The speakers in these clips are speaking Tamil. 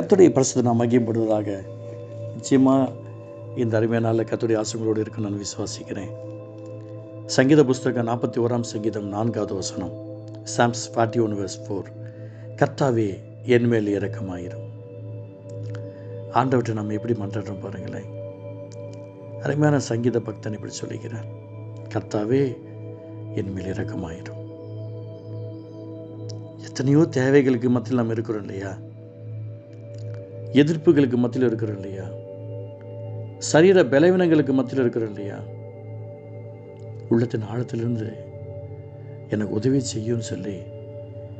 கர்த்தருடைய பரிசுத்த நாம் மகிமைப்படுவதாக. நிச்சயமாக இந்த அருமையான நாளில் கர்த்தருடைய ஆசீர்வாதங்களோடு இருக்குன்னு நான் விசுவாசிக்கிறேன். சங்கீத புஸ்தகம் 41 சங்கீதம் 4வது வசனம், Psalms 41:4. கர்த்தாவே என் மேல் இரக்கமாயிரும். ஆண்டவர்கிட்ட நம்ம எப்படி மன்றாடுறோம் பாருங்களேன். அருமையான சங்கீத பக்தன் இப்படி சொல்லுகிறார், கர்த்தாவே என் மேல் இரக்கமாயிரும். எத்தனையோ தேவைகளுக்கு மத்தியில் நம்ம இருக்கிறோம் இல்லையா, எதிர்ப்புகளுக்கு மத்தியில் இருக்கிறோம் இல்லையா, சரீர பலவீனங்களுக்கு மத்தியில் இருக்கிறோம் இல்லையா, உள்ளத்தின் ஆழத்திலிருந்து எனக்கு உதவி செய்யும்னு சொல்லி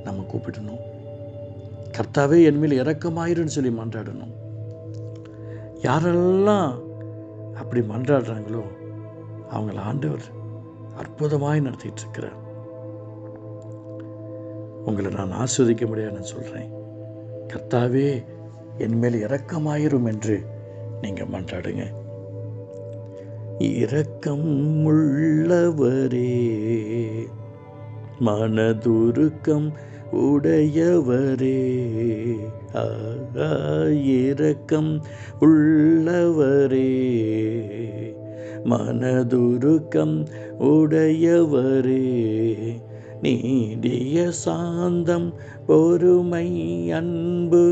நம்ம கூப்பிடணும். கர்த்தாவே என் மேல் இரக்கமாயிருன்னு சொல்லி மன்றாடணும். யாரெல்லாம் அப்படி மன்றாடுறாங்களோ அவங்கள ஆண்டவர் அற்புதமாய் நடத்திட்டு இருக்கிறார். உங்களை நான் ஆஸ்வதிக்க முடியாதுன்னு சொல்கிறேன். கர்த்தாவே என் மேல் இரக்கமாயிரும் என்று நீங்கள் மன்றாடுங்க. இரக்கம் உள்ளவரே, மனதுருக்கம் உடையவரே, இரக்கம் உள்ளவரே, மனதுருக்கம் உடையவரே, நீடிய சாந்தம் பொறுமை அன்பு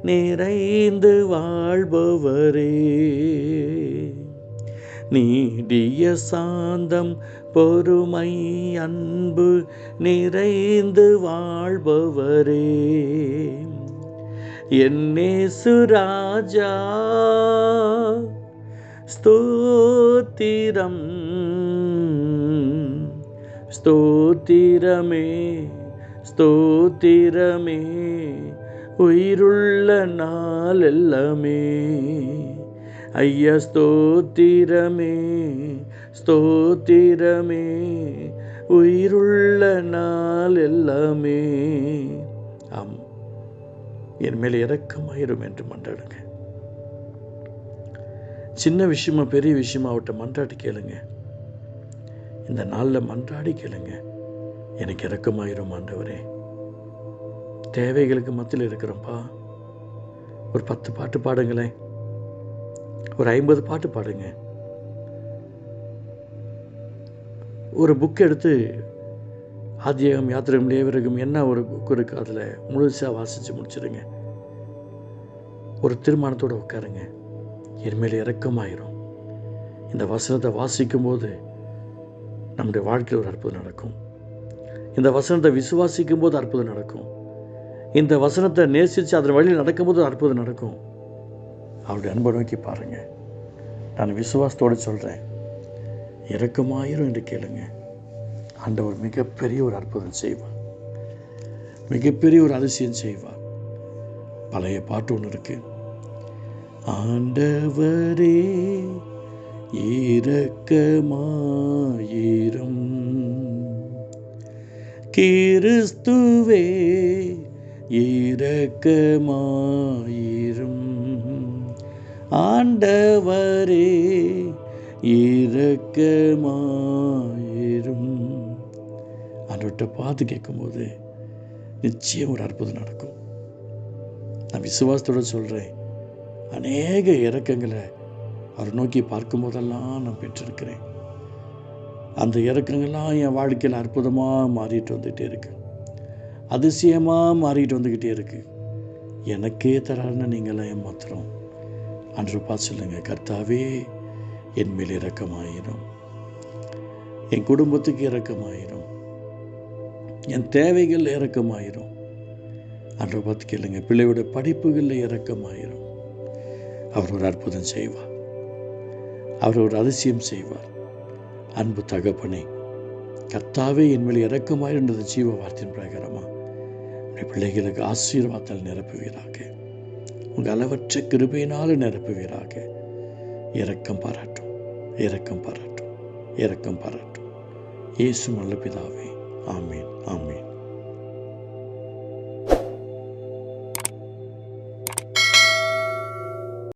நிறைந்து வாழ்பவரே, நீடிய சாந்தம் பொறுமை அன்பு நிறைந்து வாழ்பவரே, என் இயேசு ராஜா ஸ்தோத்திரம், ஸ்தோத்திரமே ஸ்தோத்திரமே உயிருள்ள நாள் எல்லாமே, ஐயா ஸ்தோத்திரமே ஸ்தோத்திரமே உயிருள்ள நாள் எல்லாமே. ஆம், என் மேல் இரக்கமாயிரும் என்று மன்றாடுங்க. சின்ன விஷயமா பெரிய விஷயமா அவட்ட மன்றாடி கேளுங்க. இந்த நாளில் மன்றாடி கேளுங்க, எனக்கு இரக்கமாயிரும் ஆண்டவரே. தேவைகளுக்கு மத்தியில் இருக்கிறோம்ப்பா. ஒரு 10 பாட்டு பாடுங்களேன், ஒரு 50 பாட்டு பாடுங்க. ஒரு புக் எடுத்து ஆதியாகமம், யாத்திராகமம், லேவியராகமம் என்ன ஒரு புக் இருக்குது அதில் முழுசாக வாசித்து முடிச்சிடுங்க. ஒரு தீர்மானத்தோடு உட்காருங்க, என் மேல் இரக்கமாயிரும். இந்த வசனத்தை வாசிக்கும் போது நம்முடைய வாழ்க்கையில் ஒரு அற்புதம் நடக்கும். இந்த வசனத்தை விசுவாசிக்கும் போது அற்புதம் நடக்கும். இந்த வசனத்தை நேசித்து அதன் வழியில் நடக்கும்போது அற்புதம் நடக்கும். அவருடைய அன்பை நோக்கி பாருங்கள். நான் விசுவாசத்தோடு சொல்கிறேன், இரக்கமாயிரும் என்று கேளுங்க. ஆண்டவர் மிகப்பெரிய ஒரு அற்புதம் செய்வார், மிகப்பெரிய ஒரு அதிசயம் செய்வார். பழைய பாட்டு ஒன்று இருக்கு, ஆண்டவரே இரக்கமாயிரும், கிறிஸ்துவே இரக்கமாயிரும், ஆண்டவரே இரக்கமாயிரும். ஆண்டவர்கிட்ட பார்த்து கேட்கும்போது நிச்சயம் ஒரு அற்புதம் நடக்கும். நான் விசுவாசத்தோடு சொல்கிறேன், அநேக இரக்கங்களை அவரை நோக்கி பார்க்கும்போதெல்லாம் நான் பெற்றிருக்கிறேன். அந்த இரக்கங்கள்லாம் என் வாழ்க்கையில் அற்புதமாக மாறிட்டு வந்துகிட்டே இருக்கு, அதிசயமாக மாறிட்டு வந்துக்கிட்டே இருக்கு. எனக்கே தரான்னு நீங்களாம் ஏமாத்துறோம். அன்று பார்த்து சொல்லுங்கள், கர்த்தாவே என் மேல் இரக்கமாயிரும், என் குடும்பத்துக்கு இரக்கமாயிரும், என் தேவைகள் இரக்கமாயிரும். அன்று பார்த்து கேளுங்க, பிள்ளையோட படிப்புகளில் இரக்கமாயிரும். அவர் ஒரு அற்புதம் செய்வார், அவர் ஒரு அதிசயம் செய்வார். அன்பு தகப்பனே, கர்த்தாவே என் மேல் இரக்கமாயிருந்தது ஜீவ வார்த்தையின் பிரகாரமா உடைய பிள்ளைகளுக்கு ஆசீர்வாதத்தால் நிரப்புவீராக, உங்கள் அளவற்ற கிருபையினால் நிரப்புவீராக. இரக்கம் பாராட்டும், இரக்கம் பாராட்டும், இரக்கம் பாராட்டும். இயேசு நல்ல பிதாவே, ஆமீன், ஆமீன்.